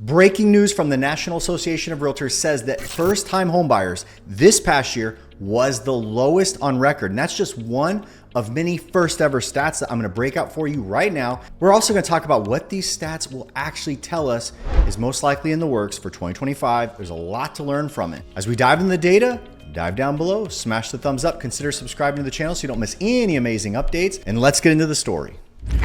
Breaking news from the National Association of Realtors says that first-time homebuyers this past year was the lowest on record. And that's just one of many first ever stats that I'm gonna break out for you right now. We're also gonna talk about what these stats will actually tell us is most likely in the works for 2025. There's a lot to learn from it. As we dive into the data, dive down below, smash the thumbs up, consider subscribing to the channel so you don't miss any amazing updates, and let's get into the story.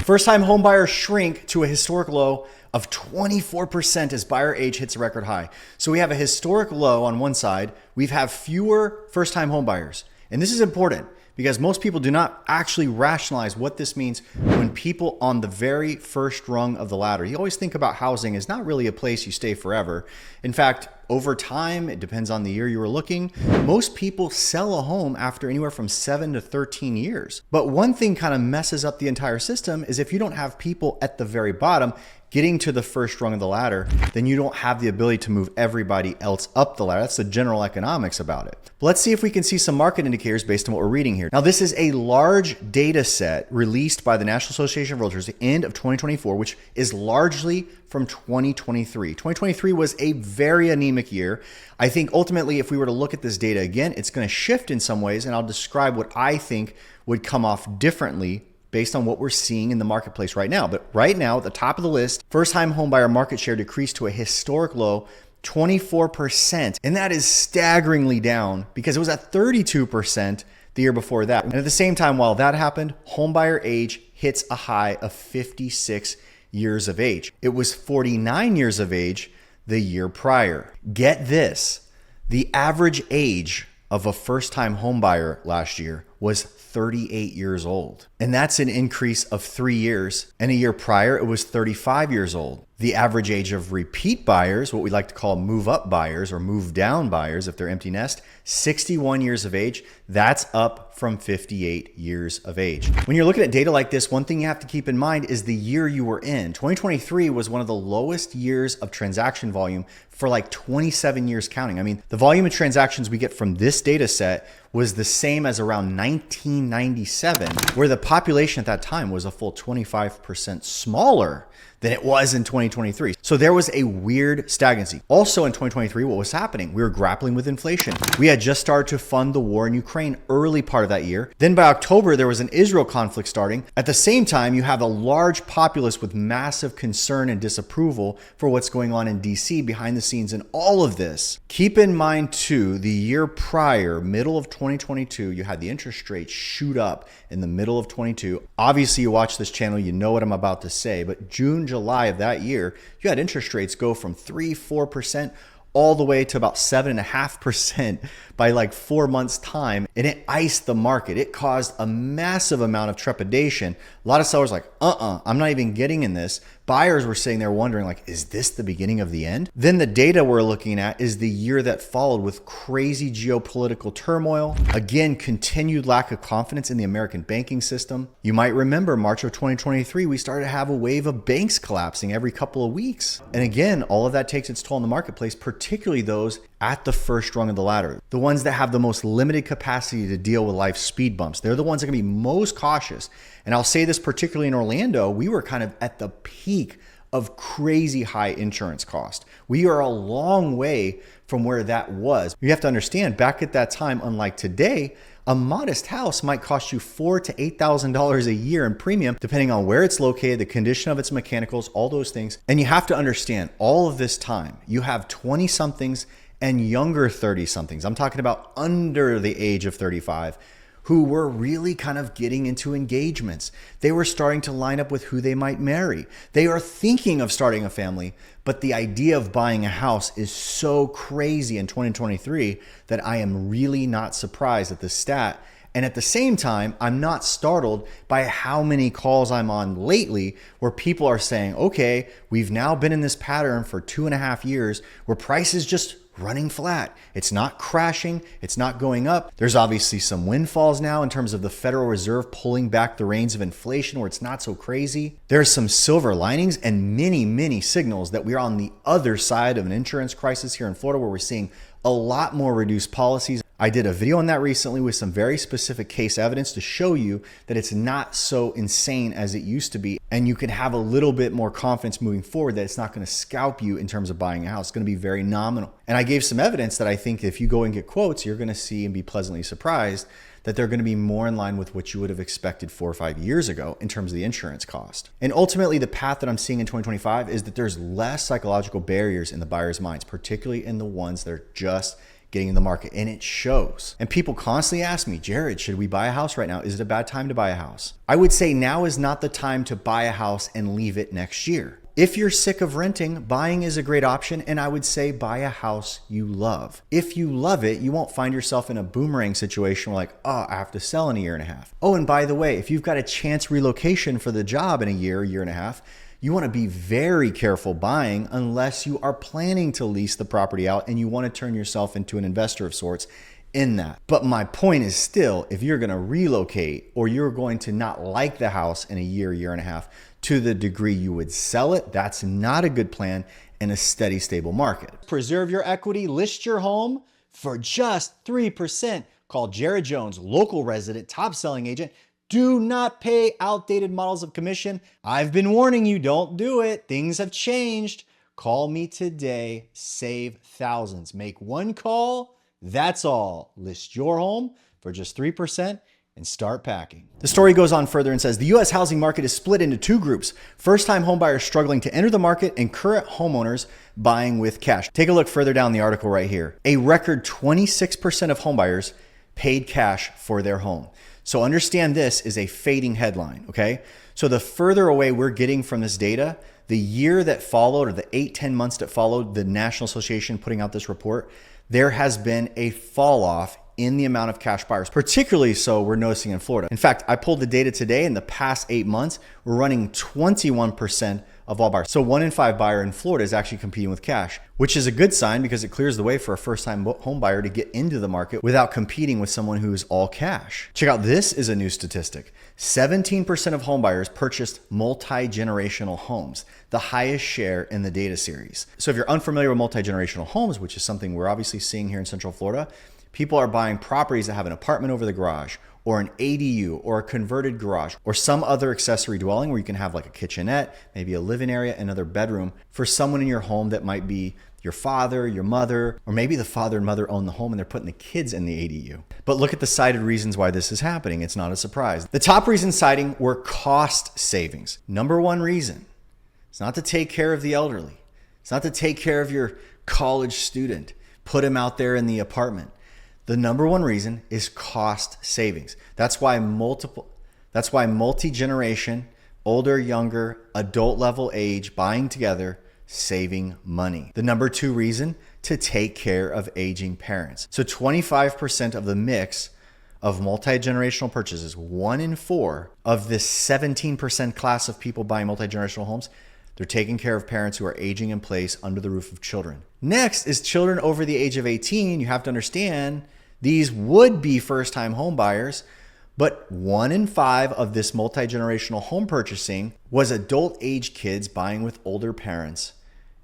First-time homebuyers shrink to a historic low of 24% as buyer age hits a record high. So we have a historic low on one side. We have fewer first-time homebuyers. And this is important because most people do not actually rationalize what this means when people on the very first rung of the ladder. You always think about housing as not really a place you stay forever. In fact, over time, it depends on the year you were looking, most people sell a home after anywhere from 7 to 13 years. But one thing kind of messes up the entire system is if you don't have people at the very bottom getting to the first rung of the ladder, then you don't have the ability to move everybody else up the ladder. That's the general economics about it. But let's see if we can see some market indicators based on what we're reading here. Now, this is a large data set released by the National Association of Realtors at the end of 2024, which is largely from 2023. 2023 was a very anemic year. I think ultimately, if we were to look at this data again, it's going to shift in some ways, and I'll describe what I think would come off differently based on what we're seeing in the marketplace right now. But right now, at the top of the list, first-time homebuyer market share decreased to a historic low, 24%. And that is staggeringly down because it was at 32% the year before that. And at the same time, while that happened, homebuyer age hits a high of 56 years of age. It was 49 years of age the year prior. Get this, the average age of a first-time homebuyer last year was 38 years old. And that's an increase of 3 years. And a year prior, it was 35 years old. The average age of repeat buyers, what we like to call move up buyers or move down buyers if they're empty nest, 61 years of age. That's up from 58 years of age. When you're looking at data like this, one thing you have to keep in mind is the year you were in. 2023 was one of the lowest years of transaction volume for like 27 years counting. I mean, the volume of transactions we get from this data set was the same as around 1997, where the population at that time was a full 25% smaller than it was in 2023. So there was a weird stagnancy. Also in 2023, what was happening? We were grappling with inflation. We had just started to fund the war in Ukraine early part of that year. Then by October, there was an Israel conflict starting. At the same time, you have a large populace with massive concern and disapproval for what's going on in DC behind the scenes in all of this. Keep in mind too, the year prior, middle of 2022, you had the interest rates shoot up in the middle of 22. Obviously, you watch this channel, you know what I'm about to say, but June, July of that year, you had interest rates go from 3-4% all the way to about 7.5% by like 4 months time. And it iced the market. It caused a massive amount of trepidation. A lot of sellers like, I'm not even getting in this. Buyers were sitting there wondering like, is this the beginning of the end? Then the data we're looking at is the year that followed with crazy geopolitical turmoil. Again, continued lack of confidence in the American banking system. You might remember March of 2023, we started to have a wave of banks collapsing every couple of weeks. And again, all of that takes its toll on the marketplace, particularly those at the first rung of the ladder. The ones that have the most limited capacity to deal with life's speed bumps. They're the ones that are gonna be most cautious. And I'll say this particularly in Orlando, we were kind of at the peak of crazy high insurance cost. We are a long way from where that was. You have to understand, back at that time, unlike today, a modest house might cost you $4,000 to $8,000 a year in premium, depending on where it's located, the condition of its mechanicals, all those things. And you have to understand, all of this time, you have 20-somethings and younger 30-somethings. I'm talking about under the age of 35, who were really kind of getting into engagements. They were starting to line up with who they might marry. They are thinking of starting a family, but the idea of buying a house is so crazy in 2023 that I am really not surprised at the stat. And at the same time, I'm not startled by how many calls I'm on lately where people are saying, okay, we've now been in this pattern for 2.5 years where prices just running flat. It's not crashing. It's not going up. There's obviously some windfalls now in terms of the Federal Reserve pulling back the reins of inflation where it's not so crazy. There's some silver linings and many signals that we're on the other side of an insurance crisis here in Florida where we're seeing a lot more reduced policies. I did a video on that recently with some very specific case evidence to show you that it's not so insane as it used to be. And you can have a little bit more confidence moving forward that it's not going to scalp you in terms of buying a house. It's going to be very nominal. And I gave some evidence that I think if you go and get quotes, you're going to see and be pleasantly surprised that they're going to be more in line with what you would have expected 4 or 5 years ago in terms of the insurance cost. And ultimately, the path that I'm seeing in 2025 is that there's less psychological barriers in the buyer's minds, particularly in the ones that are just getting in the market, and it shows. And people constantly ask me, Jared, should we buy a house right now? Is it a bad time to buy a house? I would say now is not the time to buy a house and leave it next year. If you're sick of renting, buying is a great option, and I would say buy a house you love. If you love it, you won't find yourself in a boomerang situation where like, oh, I have to sell in a year and a half. Oh, and by the way, if you've got a chance relocation for the job in a year and a half, you want to be very careful buying unless you are planning to lease the property out and you want to turn yourself into an investor of sorts in that. But my point is still, if you're going to relocate or you're going to not like the house in a year and a half to the degree you would sell it, that's not a good plan in a steady, stable market. Preserve your equity, list your home for just 3%. Call Jared Jones, local resident, top selling agent. Do not pay outdated models of commission. I've been warning you, don't do it. Things have changed. Call me today, save thousands. Make one call, that's all. List your home for just 3% and start packing. The story goes on further and says, the US housing market is split into two groups. First-time homebuyers struggling to enter the market and current homeowners buying with cash. Take a look further down the article right here. A record 26% of homebuyers paid cash for their home. So understand this is a fading headline, okay? So the further away we're getting from this data, the year that followed or the 8-10 months that followed the National Association putting out this report, there has been a fall off in the amount of cash buyers, particularly so we're noticing in Florida. In fact, I pulled the data today. In the past 8 months, we're running 21% of all buyers. So 1 in 5 buyer in Florida is actually competing with cash, which is a good sign because it clears the way for a first-time home buyer to get into the market without competing with someone who's all cash. Check out, this is a new statistic. 17% of home buyers purchased multi-generational homes, the highest share in the data series. So if you're unfamiliar with multi-generational homes, which is something we're obviously seeing here in Central Florida, people are buying properties that have an apartment over the garage, or an ADU, or a converted garage, or some other accessory dwelling where you can have like a kitchenette, maybe a living area, another bedroom for someone in your home that might be your father, your mother, or maybe the father and mother own the home and they're putting the kids in the ADU. But look at the cited reasons why this is happening. It's not a surprise. The top reasons citing were cost savings. Number one reason, it's not to take care of the elderly. It's not to take care of your college student, put him out there in the apartment. The number one reason is cost savings. That's why multi-generation, older, younger, adult level age, buying together, saving money. The number two reason, to take care of aging parents. So 25% of the mix of multi-generational purchases, 1 in 4 of this 17% class of people buying multi-generational homes, they're taking care of parents who are aging in place under the roof of children. Next is children over the age of 18. You have to understand these would be first-time home buyers, but 1 in 5 of this multi-generational home purchasing was adult age kids buying with older parents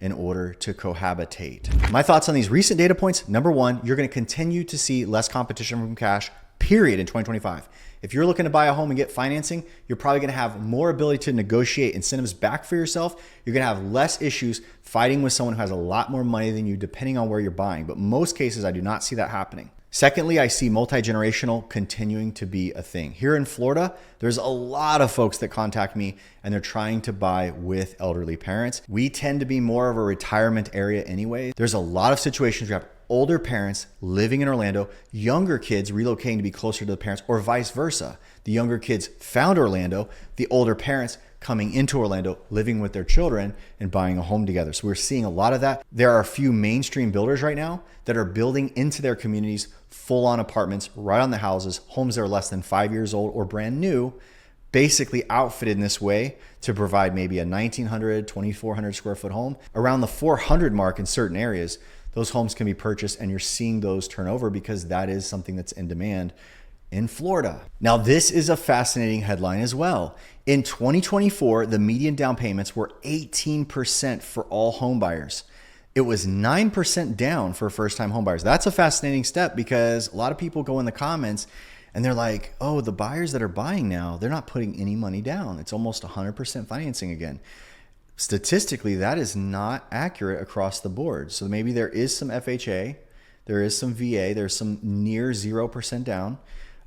in order to cohabitate. My thoughts on these recent data points: number one, you're going to continue to see less competition from cash, period, in 2025. If you're looking to buy a home and get financing, you're probably going to have more ability to negotiate incentives back for yourself. You're going to have less issues fighting with someone who has a lot more money than you, depending on where you're buying. But most cases, I do not see that happening. Secondly, I see multi-generational continuing to be a thing. Here in Florida, there's a lot of folks that contact me and they're trying to buy with elderly parents. We tend to be more of a retirement area anyway. There's a lot of situations where you have older parents living in Orlando, younger kids relocating to be closer to the parents, or vice versa. The younger kids found Orlando, the older parents coming into Orlando, living with their children and buying a home together. So we're seeing a lot of that. There are a few mainstream builders right now that are building into their communities full-on apartments right on the houses, homes that are less than 5 years old or brand new, basically outfitted in this way to provide maybe a 1,900, 2,400 square foot home. Around the 400 mark in certain areas, those homes can be purchased, and you're seeing those turn over because that is something that's in demand in Florida. Now, this is a fascinating headline as well. In 2024, the median down payments were 18% for all home buyers. it was 9% down for first-time homebuyers. That's a fascinating step because a lot of people go in the comments and they're like, oh, the buyers that are buying now, they're not putting any money down. It's almost 100% financing again. Statistically, that is not accurate across the board. So maybe there is some FHA, there is some VA, there's some near 0% down,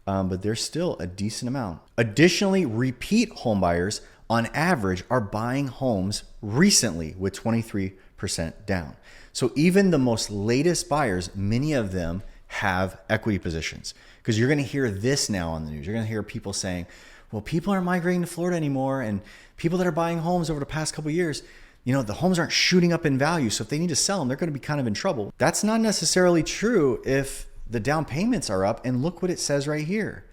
but there's still a decent amount. Additionally, repeat homebuyers on average are buying homes recently with 23% down. So even the most latest buyers, many of them have equity positions, because you're going to hear this now on the news. You're going to hear people saying, well, people aren't migrating to Florida anymore, and people that are buying homes over the past couple of years, the homes aren't shooting up in value. So if they need to sell them, they're going to be kind of in trouble. That's not necessarily true if the down payments are up. And look what it says right here.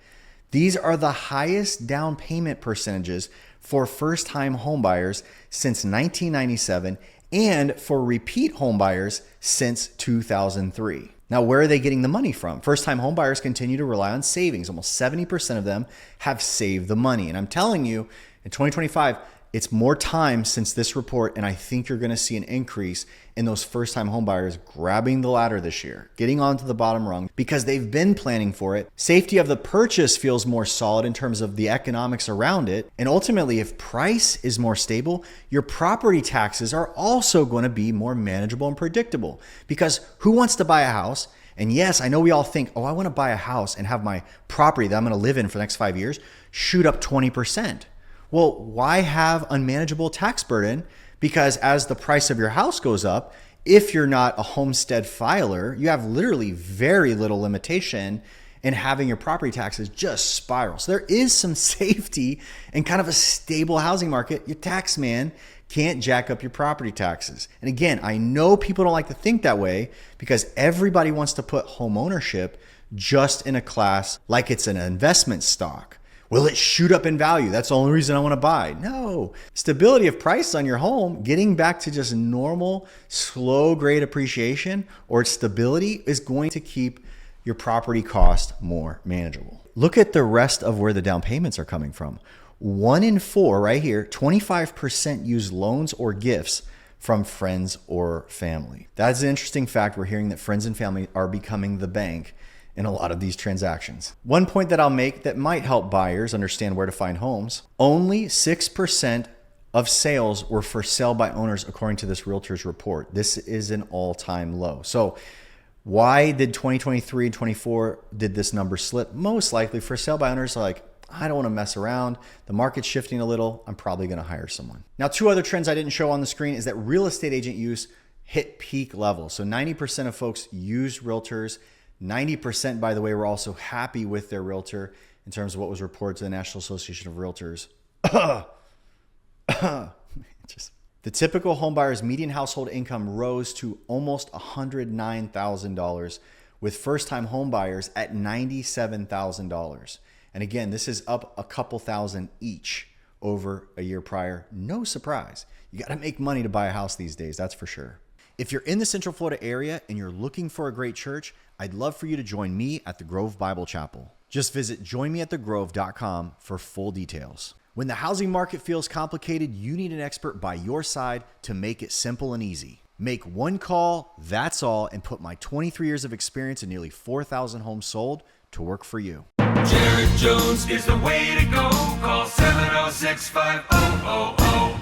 These are the highest down payment percentages for first-time home buyers since 1997 and for repeat home buyers since 2003. Now, where are they getting the money from? First-time home buyers continue to rely on savings. Almost 70% of them have saved the money. And I'm telling you, in 2025, it's more time since this report, and I think you're going to see an increase in those first-time home buyers grabbing the ladder this year, getting onto the bottom rung because they've been planning for it. Safety of the purchase feels more solid in terms of the economics around it. And ultimately, if price is more stable, your property taxes are also going to be more manageable and predictable, because who wants to buy a house? And yes, I know we all think, oh, I want to buy a house and have my property that I'm going to live in for the next 5 years shoot up 20%. Well, why have unmanageable tax burden? Because as the price of your house goes up, if you're not a homestead filer, you have literally very little limitation in having your property taxes just spiral. So there is some safety and kind of a stable housing market. Your tax man can't jack up your property taxes. And again, I know people don't like to think that way because everybody wants to put home ownership just in a class like it's an investment stock. Will it shoot up in value? That's the only reason I want to buy. No. Stability of price on your home, getting back to just normal, slow grade appreciation or stability is going to keep your property cost more manageable. Look at the rest of where the down payments are coming from. 1 in 4 right here, 25% use loans or gifts from friends or family. That's an interesting fact. We're hearing that friends and family are becoming the bank in a lot of these transactions. One point that I'll make that might help buyers understand where to find homes: only 6% of sales were for sale by owners according to this realtor's report. This is an all-time low. So why did 2023 and 24 did this number slip? Most likely for sale by owners are like, I don't want to mess around. The market's shifting a little. I'm probably going to hire someone. Now, 2 other trends I didn't show on the screen is that real estate agent use hit peak levels. So 90% of folks use realtors. 90%, by the way, were also happy with their realtor in terms of what was reported to the National Association of Realtors. The typical homebuyer's median household income rose to almost $109,000, with first-time homebuyers at $97,000. And again, this is up a couple thousand each over a year prior. No surprise. You got to make money to buy a house these days, that's for sure. If you're in the Central Florida area and you're looking for a great church, I'd love for you to join me at the Grove Bible Chapel. Just visit joinmeatthegrove.com for full details. When the housing market feels complicated, you need an expert by your side to make it simple and easy. Make one call, that's all, and put my 23 years of experience and nearly 4,000 homes sold to work for you. Jared Jones is the way to go. Call 706-5000.